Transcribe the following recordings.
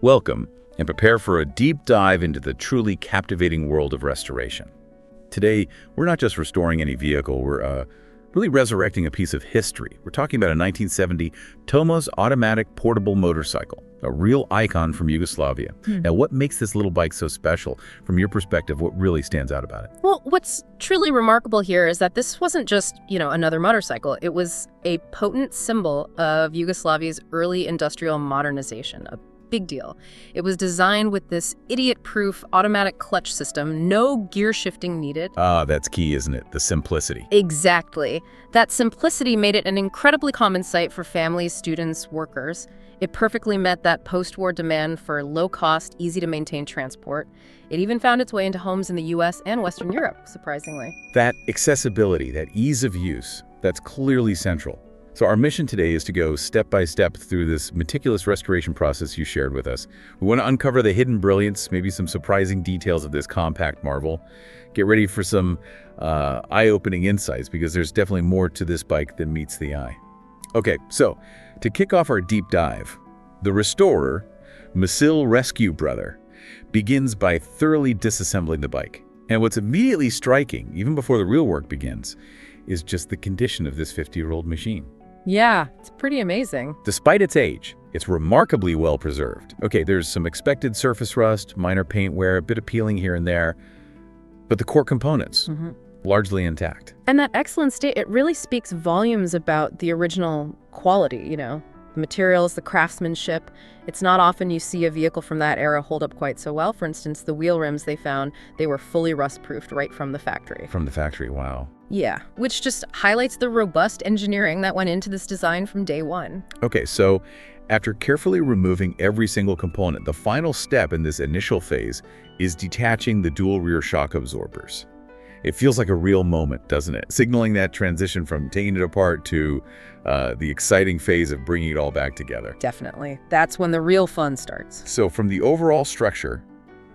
Welcome, and prepare for a deep dive into the truly captivating world of restoration. Today, we're not just restoring any vehicle, we're really resurrecting a piece of history. We're talking about a 1970 Tomos Automatic portable motorcycle, a real icon from Yugoslavia. Now, what makes this little bike so special? From your perspective, what really stands out about it? Well, what's truly remarkable here is that this wasn't just, another motorcycle. It was a potent symbol of Yugoslavia's early industrial modernization, a big deal. It was designed with this idiot-proof automatic clutch system, no gear shifting needed. That's key, isn't it? The simplicity. Exactly. That simplicity made it an incredibly common sight for families, students, workers. It perfectly met that post-war demand for low-cost, easy-to-maintain transport. It even found its way into homes in the US and Western Europe, surprisingly. That accessibility, that ease of use, that's clearly central. So our mission today is to go step by step through this meticulous restoration process you shared with us. We want to uncover the hidden brilliance, maybe some surprising details of this compact marvel. Get ready for some eye-opening insights, because there's definitely more to this bike than meets the eye. Okay, so to kick off our deep dive, the restorer, Misil Rescue Brother, begins by thoroughly disassembling the bike. And what's immediately striking, even before the real work begins, is just the condition of this 50-year-old machine. Yeah, it's pretty amazing. Despite its age, it's remarkably well preserved. Okay, there's some expected surface rust, minor paint wear, a bit of peeling here and there, but the core components, largely intact. And that excellent state, it really speaks volumes about the original quality, the materials, the craftsmanship. It's not often you see a vehicle from that era hold up quite so well. For instance, the wheel rims they found, they were fully rust-proofed right from the factory. From the factory, wow. Yeah, which just highlights the robust engineering that went into this design from day one. Okay, so after carefully removing every single component, the final step in this initial phase is detaching the dual rear shock absorbers. It feels like a real moment, doesn't it? Signaling that transition from taking it apart to the exciting phase of bringing it all back together. Definitely. That's when the real fun starts. So from the overall structure,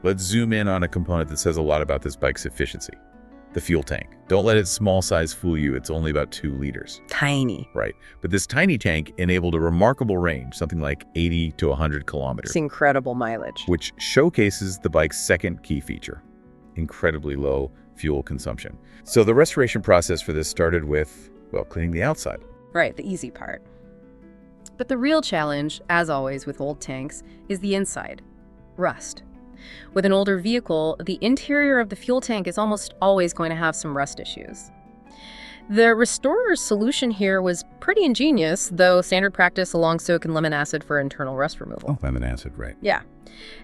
let's zoom in on a component that says a lot about this bike's efficiency. The fuel tank. Don't let its small size fool you. It's only about 2 liters. Tiny. Right. But this tiny tank enabled a remarkable range, something like 80 to 100 kilometers. It's incredible mileage. Which showcases the bike's second key feature, incredibly low fuel consumption. So the restoration process for this started with, well, cleaning the outside. Right, the easy part. But the real challenge, as always with old tanks, is the inside. Rust. With an older vehicle, the interior of the fuel tank is almost always going to have some rust issues. The restorer's solution here was pretty ingenious, though standard practice along soak and lemon acid for internal rust removal. Oh, lemon acid, right. Yeah.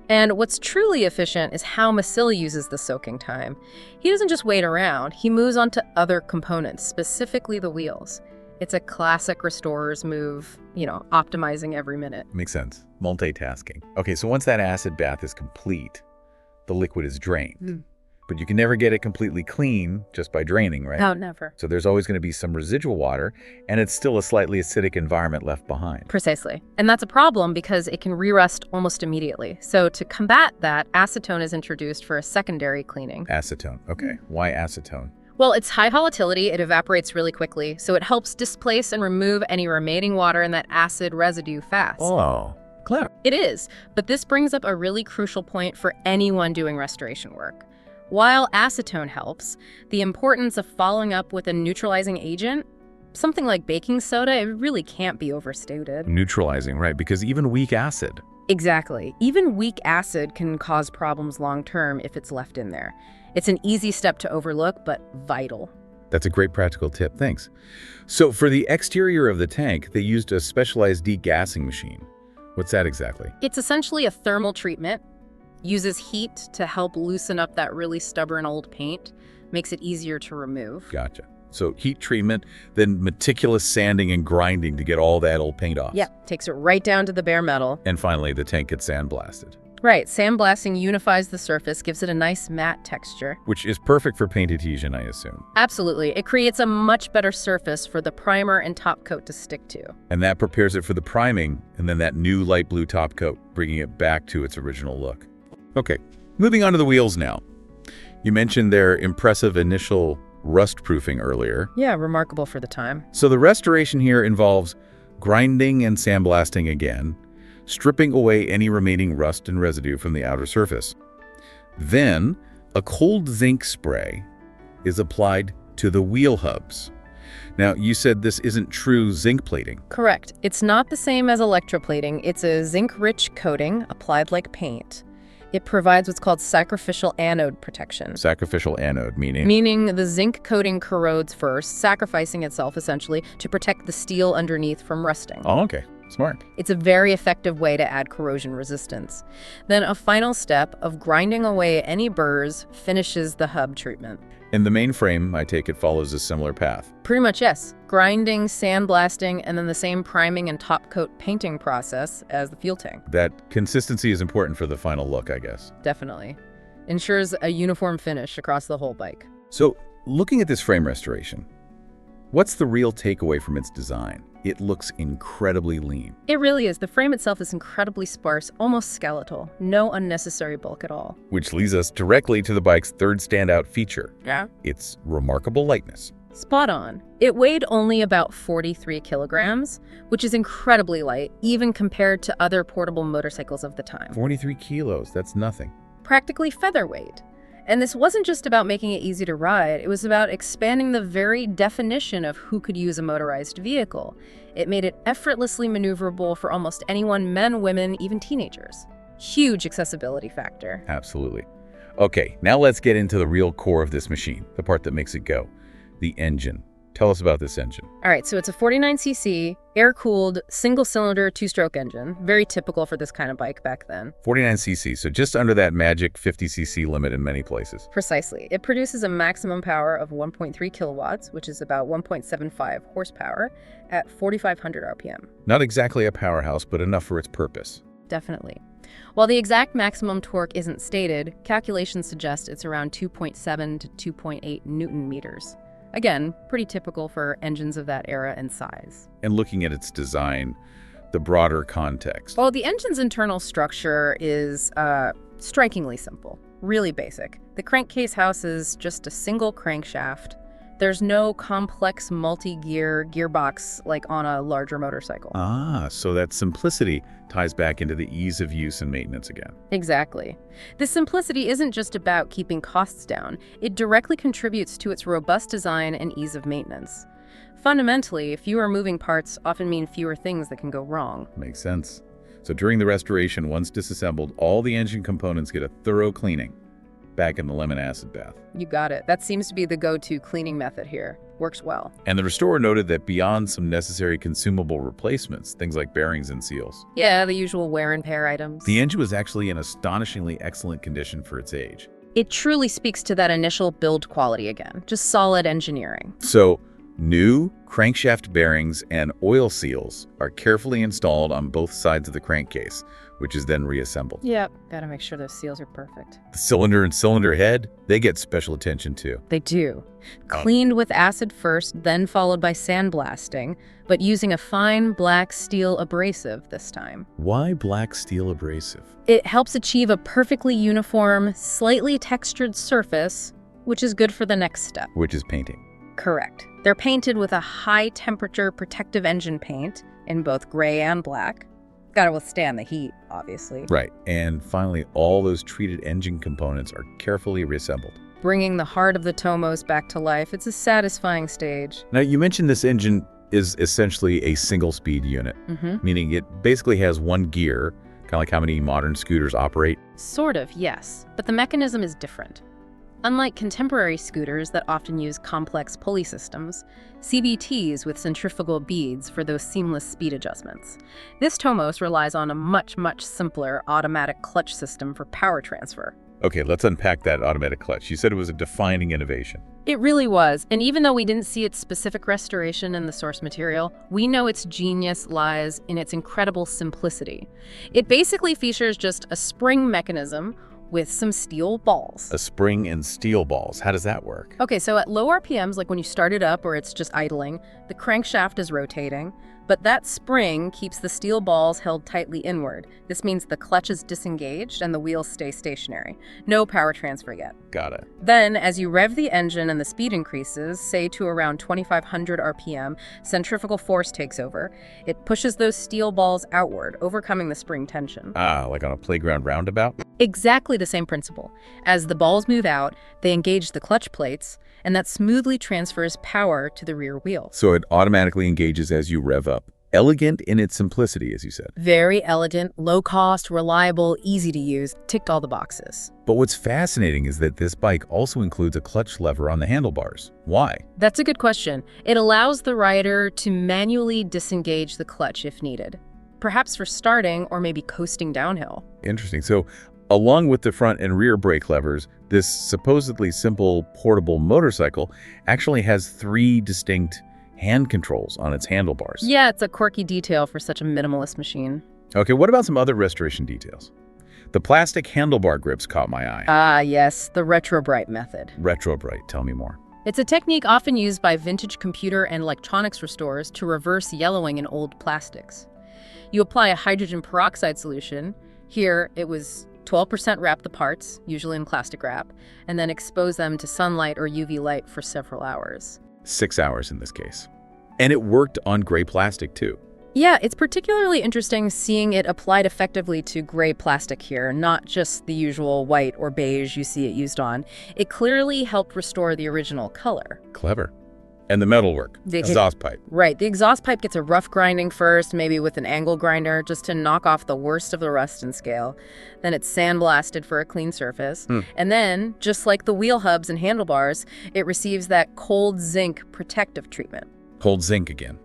And what's truly efficient is how Misil uses the soaking time. He doesn't just wait around, he moves on to other components, specifically the wheels. It's a classic restorer's move, optimizing every minute. Makes sense. Multitasking. Okay, so once that acid bath is complete, the liquid is drained. But you can never get it completely clean just by draining, right? No, never. So there's always going to be some residual water, and it's still a slightly acidic environment left behind. Precisely. And that's a problem because it can re-rust almost immediately. So to combat that, acetone is introduced for a secondary cleaning. Acetone. Okay. Why acetone? Well, it's high volatility, it evaporates really quickly, so it helps displace and remove any remaining water in that acid residue fast. Oh, clever. It is, but this brings up a really crucial point for anyone doing restoration work. While acetone helps, the importance of following up with a neutralizing agent, something like baking soda, it really can't be overstated. Neutralizing, right, because even weak acid. Exactly. Even weak acid can cause problems long-term if it's left in there. It's an easy step to overlook, but vital. That's a great practical tip, thanks. So for the exterior of the tank, they used a specialized degassing machine. What's that exactly? It's essentially a thermal treatment. Uses heat to help loosen up that really stubborn old paint. Makes it easier to remove. Gotcha. So heat treatment, then meticulous sanding and grinding to get all that old paint off. Yeah, takes it right down to the bare metal. And finally, the tank gets sandblasted. Right, sandblasting unifies the surface, gives it a nice matte texture. Which is perfect for paint adhesion, I assume. Absolutely. It creates a much better surface for the primer and top coat to stick to. And that prepares it for the priming, and then that new light blue top coat, bringing it back to its original look. Okay, moving on to the wheels now. You mentioned their impressive initial rust proofing earlier. Yeah, remarkable for the time. So the restoration here involves grinding and sandblasting again, stripping away any remaining rust and residue from the outer surface. Then, a cold zinc spray is applied to the wheel hubs. Now, you said this isn't true zinc plating. Correct. It's not the same as electroplating. It's a zinc-rich coating applied like paint. It provides what's called sacrificial anode protection. Sacrificial anode, meaning? Meaning the zinc coating corrodes first, sacrificing itself essentially to protect the steel underneath from rusting. Oh, okay. Smart. It's a very effective way to add corrosion resistance. Then a final step of grinding away any burrs finishes the hub treatment. And the main frame, I take it, follows a similar path. Pretty much, yes. Grinding, sandblasting, and then the same priming and top coat painting process as the fuel tank. That consistency is important for the final look, I guess. Definitely. Ensures a uniform finish across the whole bike. So, looking at this frame restoration, what's the real takeaway from its design? It looks incredibly lean. It really is. The frame itself is incredibly sparse, almost skeletal. No unnecessary bulk at all. Which leads us directly to the bike's third standout feature. Yeah? Its remarkable lightness. Spot on. It weighed only about 43 kilograms, which is incredibly light, even compared to other portable motorcycles of the time. 43 kilos, that's nothing. Practically featherweight. And this wasn't just about making it easy to ride, it was about expanding the very definition of who could use a motorized vehicle. It made it effortlessly maneuverable for almost anyone, men, women, even teenagers. Huge accessibility factor. Absolutely. Okay, now let's get into the real core of this machine, the part that makes it go, the engine. Tell us about this engine. All right, so it's a 49cc, air-cooled, single-cylinder, two-stroke engine. Very typical for this kind of bike back then. 49cc, so just under that magic 50cc limit in many places. Precisely. It produces a maximum power of 1.3 kilowatts, which is about 1.75 horsepower, at 4,500 RPM. Not exactly a powerhouse, but enough for its purpose. Definitely. While the exact maximum torque isn't stated, calculations suggest it's around 2.7 to 2.8 Newton meters. Again, pretty typical for engines of that era and size. And looking at its design, the broader context. Well, the engine's internal structure is strikingly simple, really basic. The crankcase houses just a single crankshaft. There's no complex multi-gear gearbox like on a larger motorcycle. Ah, so that simplicity ties back into the ease of use and maintenance again. Exactly. This simplicity isn't just about keeping costs down. It directly contributes to its robust design and ease of maintenance. Fundamentally, fewer moving parts often mean fewer things that can go wrong. Makes sense. So during the restoration, once disassembled, all the engine components get a thorough cleaning. Back in the lemon acid bath. You got it. That seems to be the go-to cleaning method here. Works well. And the restorer noted that beyond some necessary consumable replacements, things like bearings and seals, Yeah, the usual wear and tear items. the engine was actually in astonishingly excellent condition for its age. It truly speaks to that initial build quality again. Just solid engineering. So, new crankshaft bearings and oil seals are carefully installed on both sides of the crankcase, which is then reassembled. Yep. Gotta make sure those seals are perfect. The cylinder and cylinder head, they get special attention too. They do. Cleaned with acid first, then followed by sandblasting, but using a fine black steel abrasive this time. Why black steel abrasive? It helps achieve a perfectly uniform, slightly textured surface, which is good for the next step. Which is painting. Correct. They're painted with a high-temperature protective engine paint in both gray and black. Gotta withstand the heat, obviously. Right. And finally, all those treated engine components are carefully reassembled. Bringing the heart of the Tomos back to life, it's a satisfying stage. Now, you mentioned this engine is essentially a single-speed unit, meaning it basically has one gear, kind of like how many modern scooters operate. Sort of, yes, but the mechanism is different. Unlike contemporary scooters that often use complex pulley systems, CVTs with centrifugal beads for those seamless speed adjustments. This Tomos relies on a much simpler automatic clutch system for power transfer. Okay, let's unpack that automatic clutch. You said it was a defining innovation. It really was, and even though we didn't see its specific restoration in the source material, we know its genius lies in its incredible simplicity. It basically features just a spring mechanism with some steel balls. A spring and steel balls. How does that work? Okay, so at low RPMs, like when you start it up or it's just idling, the crankshaft is rotating. But that spring keeps the steel balls held tightly inward. This means the clutch is disengaged and the wheels stay stationary. No power transfer yet. Got it. Then, as you rev the engine and the speed increases, say to around 2,500 RPM, centrifugal force takes over. It pushes those steel balls outward, overcoming the spring tension. Ah, like on a playground roundabout? Exactly the same principle. As the balls move out, they engage the clutch plates, and that smoothly transfers power to the rear wheel. So it automatically engages as you rev up. Elegant in its simplicity, as you said. Very elegant, low cost, reliable, easy to use, ticked all the boxes. But what's fascinating is that this bike also includes a clutch lever on the handlebars. Why? That's a good question. It allows the rider to manually disengage the clutch if needed, perhaps for starting or maybe coasting downhill. Interesting. So along with the front and rear brake levers, this supposedly simple portable motorcycle actually has 3 distinct hand controls on its handlebars. Yeah, it's a quirky detail for such a minimalist machine. Okay, what about some other restoration details? The plastic handlebar grips caught my eye. Ah, yes, the retrobrite method. Retrobrite, tell me more. It's a technique often used by vintage computer and electronics restorers to reverse yellowing in old plastics. You apply a hydrogen peroxide solution. Here, it was 12% wrap the parts, usually in plastic wrap, and then expose them to sunlight or UV light for several hours. 6 hours in this case. And it worked on gray plastic too. Yeah, it's particularly interesting seeing it applied effectively to gray plastic here, not just the usual white or beige you see it used on. It clearly helped restore the original color. Clever. And the metalwork, exhaust pipe. Right, the exhaust pipe gets a rough grinding first, maybe with an angle grinder, just to knock off the worst of the rust and scale. Then it's sandblasted for a clean surface. And then, just like the wheel hubs and handlebars, it receives that cold zinc protective treatment. Cold zinc again.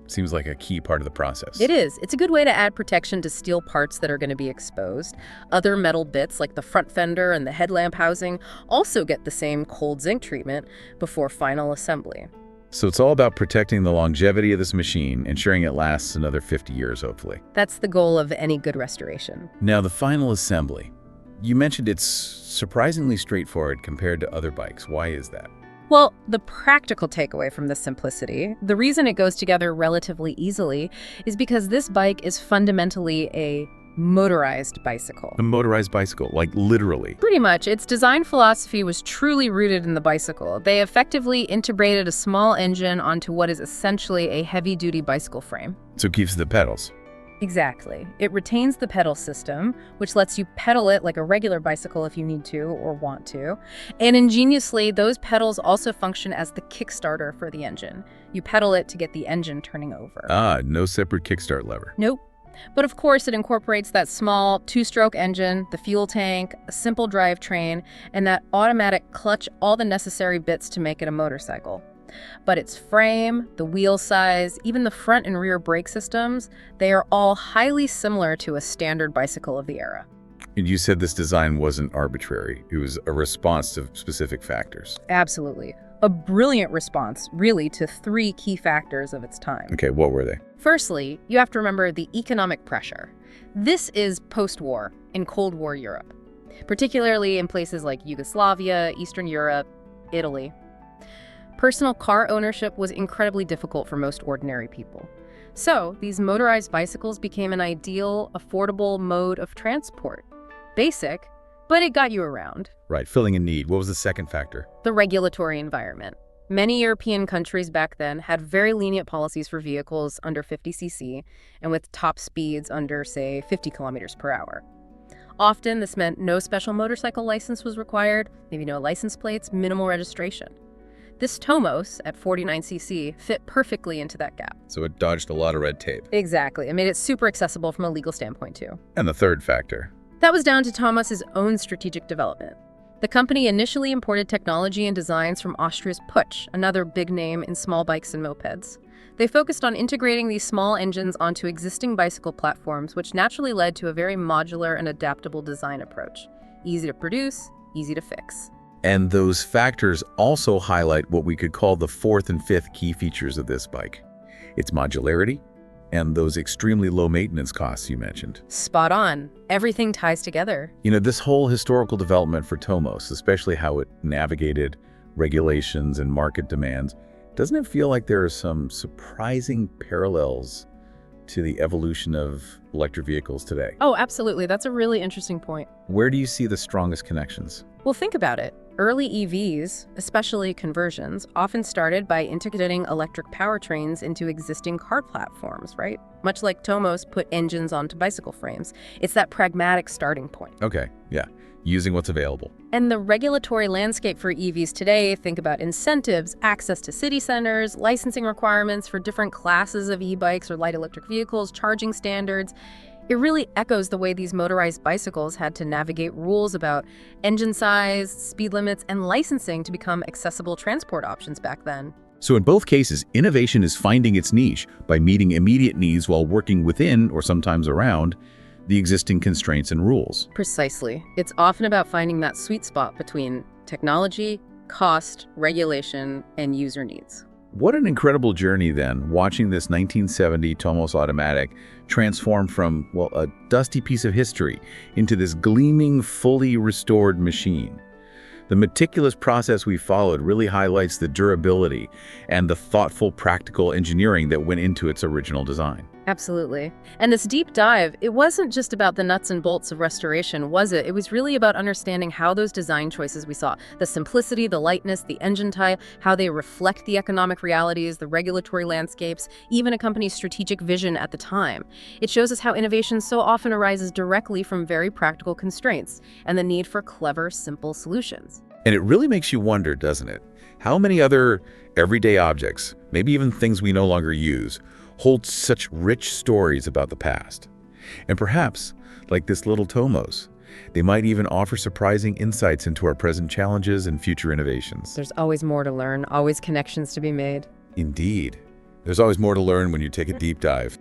Seems like a key part of the process. It is. It's a good way to add protection to steel parts that are going to be exposed. Other metal bits, like the front fender and the headlamp housing, also get the same cold zinc treatment before final assembly. So it's all about protecting the longevity of this machine, ensuring it lasts another 50 years, hopefully. That's the goal of any good restoration. Now, the final assembly. You mentioned it's surprisingly straightforward compared to other bikes. Why is that? Well, the practical takeaway from this simplicity, the reason it goes together relatively easily, is because this bike is fundamentally a motorized bicycle. A motorized bicycle, like literally. Pretty much. Its design philosophy was truly rooted in the bicycle. They effectively integrated a small engine onto what is essentially a heavy-duty bicycle frame. So it keeps the pedals. Exactly. It retains the pedal system, which lets you pedal it like a regular bicycle if you need to or want to. And ingeniously, those pedals also function as the kickstarter for the engine. You pedal it to get the engine turning over. Ah, no separate kickstart lever. Nope. But of course, it incorporates that small 2-stroke engine, the fuel tank, a simple drivetrain, and that automatic clutch, all the necessary bits to make it a motorcycle. But its frame, the wheel size, even the front and rear brake systems, they are all highly similar to a standard bicycle of the era. And you said this design wasn't arbitrary. It was a response to specific factors. Absolutely. A brilliant response, really, to 3 key factors of its time. Okay, what were they? Firstly, you have to remember the economic pressure. This is post-war in Cold War Europe, particularly in places like Yugoslavia, Eastern Europe, Italy. Personal car ownership was incredibly difficult for most ordinary people. So, these motorized bicycles became an ideal, affordable mode of transport. Basic, but it got you around. Right, filling a need. What was the second factor? The regulatory environment. Many European countries back then had very lenient policies for vehicles under 50 cc and with top speeds under, say, 50 kilometers per hour. Often, this meant no special motorcycle license was required, maybe no license plates, minimal registration. This Tomos, at 49 cc, fit perfectly into that gap. So it dodged a lot of red tape. Exactly. It made it super accessible from a legal standpoint, too. And the third factor? That was down to Tomos's own strategic development. The company initially imported technology and designs from Austria's Puch, another big name in small bikes and mopeds. They focused on integrating these small engines onto existing bicycle platforms, which naturally led to a very modular and adaptable design approach. Easy to produce, easy to fix. And those factors also highlight what we could call the 4th and 5th key features of this bike. Its modularity and those extremely low maintenance costs you mentioned. Spot on. Everything ties together. You know, this whole historical development for Tomos, especially how it navigated regulations and market demands, Doesn't it feel like there are some surprising parallels to the evolution of electric vehicles today? Oh, absolutely. That's a really interesting point. Where do you see the strongest connections? Well, think about it. Early EVs, especially conversions, often started by integrating electric powertrains into existing car platforms, right? Much like Tomos put engines onto bicycle frames. It's that pragmatic starting point. Okay, yeah, using what's available. And the regulatory landscape for EVs today, think about incentives, access to city centers, licensing requirements for different classes of e-bikes or light electric vehicles, charging standards. It really echoes the way these motorized bicycles had to navigate rules about engine size, speed limits, and licensing to become accessible transport options back then. So in both cases, innovation is finding its niche by meeting immediate needs while working within, or sometimes around, the existing constraints and rules. Precisely. It's often about finding that sweet spot between technology, cost, regulation, and user needs. What an incredible journey then, watching this 1970 Tomos Automatic transform from, well, a dusty piece of history into this gleaming, fully restored machine. The meticulous process we followed really highlights the durability and the thoughtful, practical engineering that went into its original design. Absolutely. And this deep dive, it wasn't just about the nuts and bolts of restoration, was it? It was really about understanding how those design choices we saw, the simplicity, the lightness, the engine type, how they reflect the economic realities, the regulatory landscapes, even a company's strategic vision at the time. It shows us how innovation so often arises directly from very practical constraints and the need for clever, simple solutions. And it really makes you wonder, doesn't it? How many other everyday objects, maybe even things we no longer use, hold such rich stories about the past? And perhaps, like this little Tomos, they might even offer surprising insights into our present challenges and future innovations. There's always more to learn, always connections to be made. Indeed. There's always more to learn when you take a deep dive.